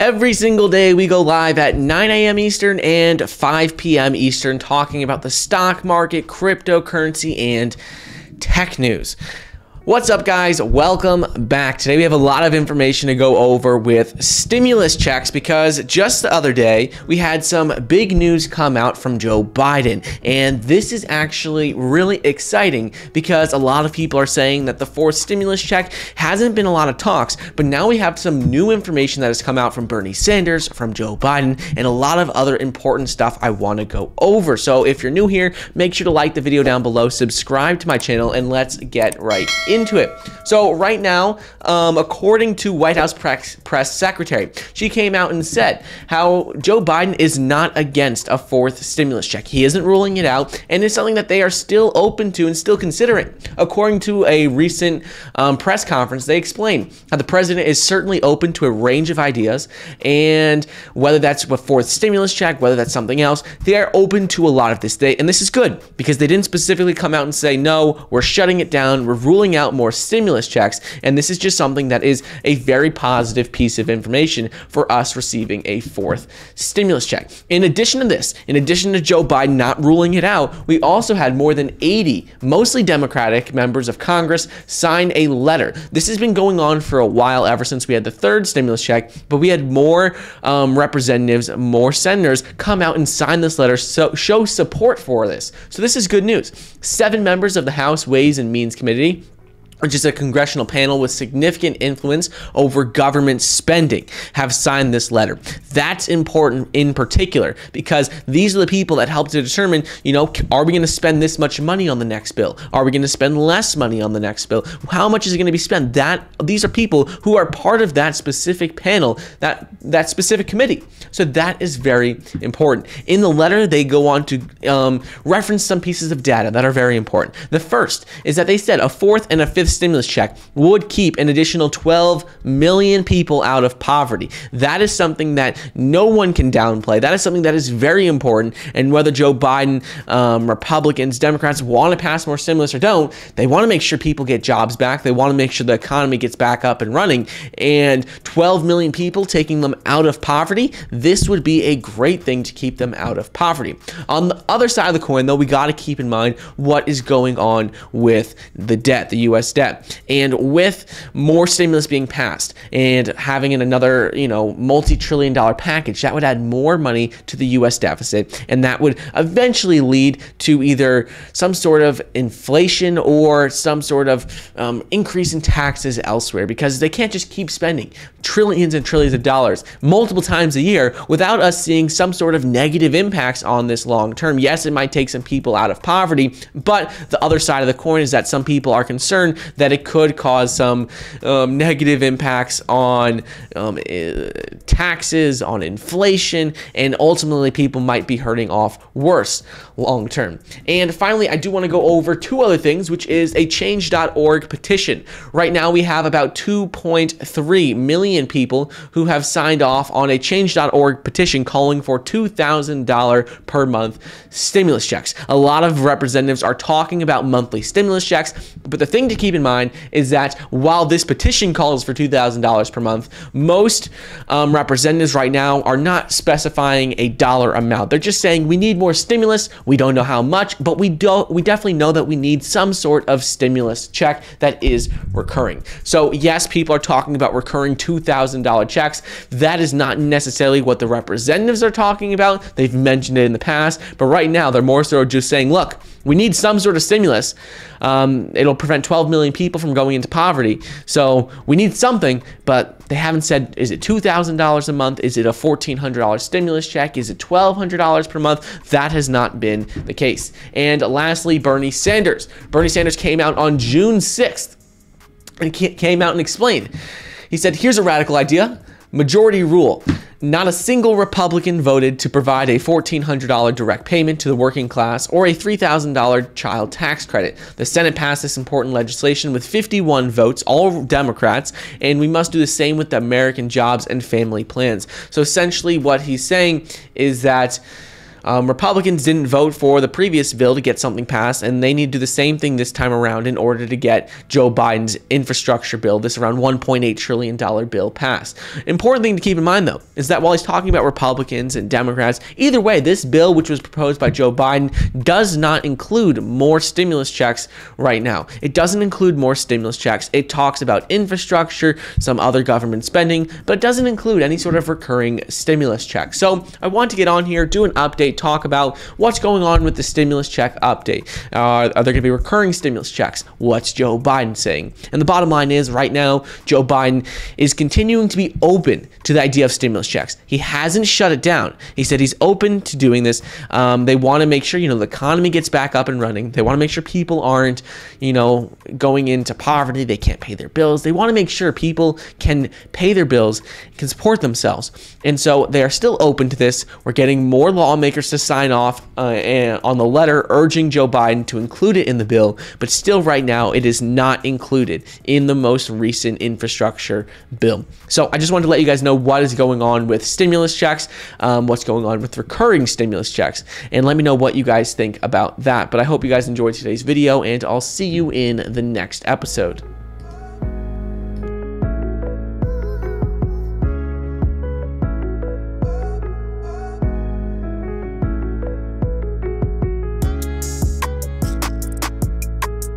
Every single day we go live at 9 a.m. Eastern and 5 p.m. Eastern talking about the stock market, cryptocurrency, and tech news. What's up, guys? Welcome back. Today we have a lot of information to go over with stimulus checks because just the other day we had some big news come out from Joe Biden, and this is actually really exciting because a lot of people are saying that the fourth stimulus check hasn't been a lot of talks, but now we have some new information that has come out from Bernie Sanders, from Joe Biden, and a lot of other important stuff I want to go over. So if you're new here, make sure to like the video down below, subscribe to my channel, and let's get right into it. So right now, according to White House press secretary, she came out and said how Joe Biden is not against a fourth stimulus check. He isn't ruling it out, and it's something that they are still open to and still considering. According to a recent press conference, they explained how the president is certainly open to a range of ideas, and whether that's a fourth stimulus check, whether that's something else, they are open to a lot of this. And this is good because they didn't specifically come out and say, no, we're shutting it down, we're ruling out more stimulus checks, and this is just something that is a very positive piece of information for us receiving a fourth stimulus check. In addition to this, in addition to Joe Biden not ruling it out, we also had more than 80 mostly Democratic members of Congress sign a letter. This has been going on for a while, ever since we had the third stimulus check, but we had more representatives, more senators come out and sign this letter, so show support for this. So this is good news. 7 members of the House Ways and Means Committee, which is a congressional panel with significant influence over government spending, have signed this letter. That's important in particular because these are the people that help to determine, are we going to spend this much money on the next bill? Are we going to spend less money on the next bill? How much is it going to be spent? These are people who are part of that specific panel, that specific committee. So that is very important. In the letter, they go on to reference some pieces of data that are very important. The first is that they said a fourth and a fifth stimulus check would keep an additional 12 million people out of poverty. That is something that no one can downplay. That is something that is very important. And whether Joe Biden, Republicans, Democrats want to pass more stimulus or don't, they want to make sure people get jobs back. They want to make sure the economy gets back up and running. And 12 million people taking them out of poverty, this would be a great thing to keep them out of poverty. On the other side of the coin, though, we got to keep in mind what is going on with the debt, the U.S. debt. And with more stimulus being passed and having another, multi-trillion-dollar package, that would add more money to the U.S. deficit, and that would eventually lead to either some sort of inflation or some sort of increase in taxes elsewhere, because they can't just keep spending trillions and trillions of dollars multiple times a year without us seeing some sort of negative impacts on this long term. Yes, it might take some people out of poverty, but the other side of the coin is that some people are concerned that it could cause some negative impacts on taxes, on inflation, and ultimately people might be hurting off worse long term. And finally, I do want to go over 2 other things, which is a Change.org petition. Right now, we have about 2.3 million people who have signed off on a Change.org petition calling for $2,000 per month stimulus checks. A lot of representatives are talking about monthly stimulus checks, but the thing to keep in mind is that while this petition calls for $2,000 per month, most representatives right now are not specifying a dollar amount. They're just saying we need more stimulus. We don't know how much, but we definitely know that we need some sort of stimulus check that is recurring. So yes, people are talking about recurring $2,000 checks. That is not necessarily what the representatives are talking about. They've mentioned it in the past, but right now they're more so just saying, look, we need some sort of stimulus. It'll prevent 12 million people from going into poverty. So we need something, but they haven't said, is it $2,000 a month? Is it a $1,400 stimulus check? Is it $1,200 per month? That has not been the case. And lastly, Bernie Sanders. Bernie Sanders came out on June 6th and came out and explained. He said, here's a radical idea. Majority rule. Not a single Republican voted to provide a $1,400 direct payment to the working class or a $3,000 child tax credit. The Senate passed this important legislation with 51 votes, all Democrats, and we must do the same with the American Jobs and Family Plans. So essentially what he's saying is that Republicans didn't vote for the previous bill to get something passed, and they need to do the same thing this time around in order to get Joe Biden's infrastructure bill, this around $1.8 trillion bill, passed. Important thing to keep in mind, though, is that while he's talking about Republicans and Democrats, either way, this bill, which was proposed by Joe Biden, does not include more stimulus checks right now. It doesn't include more stimulus checks. It talks about infrastructure, some other government spending, but it doesn't include any sort of recurring stimulus check. So I want to get on here, do an update, talk about what's going on with the stimulus check update. Are there going to be recurring stimulus checks? What's Joe Biden saying? And the bottom line is, right now, Joe Biden is continuing to be open to the idea of stimulus checks. He hasn't shut it down. He said he's open to doing this. They want to make sure, the economy gets back up and running. They want to make sure people aren't, going into poverty. They can't pay their bills. They want to make sure people can pay their bills, can support themselves. And so they are still open to this. We're getting more lawmakers to sign off on the letter urging Joe Biden to include it in the bill, but still right now it is not included in the most recent infrastructure bill. So I just wanted to let you guys know what is going on with stimulus checks, what's going on with recurring stimulus checks, and let me know what you guys think about that. But I hope you guys enjoyed today's video, and I'll see you in the next episode.